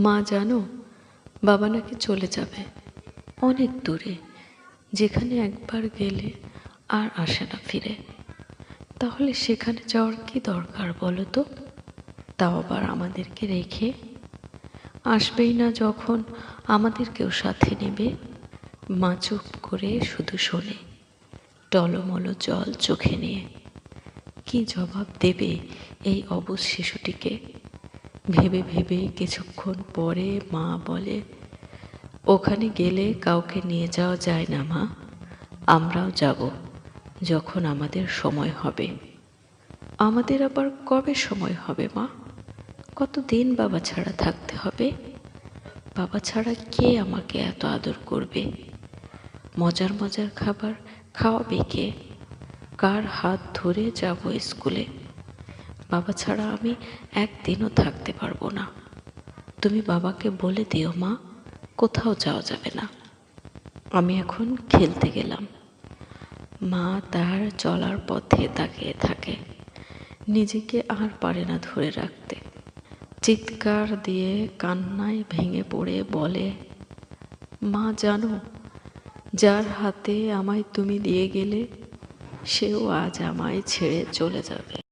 মা জানো, বাবা নাকি চলে যাবে অনেক দূরে, যেখানে একবার গেলে আর আসে না ফিরে। তাহলে সেখানে যাওয়ার কি দরকার বলো তো? তাও আবার আমাদেরকে রেখে। আসবেই না যখন আমাদেরকেও সাথে নেবে। মা চুপ করে শুধু শোনে, টলমল জল চোখে নিয়ে। কি জবাব দেবে এই অবুঝ শিশুটিকে? ভেবে ভেবে কিছুক্ষণ পরে মা বলে, ওখানে গেলে কাউকে নিয়ে যাওয়া যায় না মা। আমরাও যাব যখন আমাদের সময় হবে। আমাদের আবার কবে সময় হবে মা? কতদিন বাবা ছাড়া থাকতে হবে? বাবা ছাড়া কে আমাকে এত আদর করবে? মজার মজার খাবার খাওয়াবে কে? কার হাত ধরে যাব স্কুলে? বাবা ছাড়া আমি একদিনও থাকতে পারবো না। তুমি বাবাকে বলে দিও মা, কোথাও যাওয়া যাবে না। আমি এখন খেলতে গেলাম। মা তার চলার পথে তাকিয়ে থাকে, নিজেকে আর পারে না ধরে রাখতে। চিৎকার দিয়ে কান্নায় ভেঙে পড়ে বলে, মা জানো, যার হাতে আমায় তুমি দিয়ে গেলে সেও আজ আমায় ছেড়ে চলে যাবে।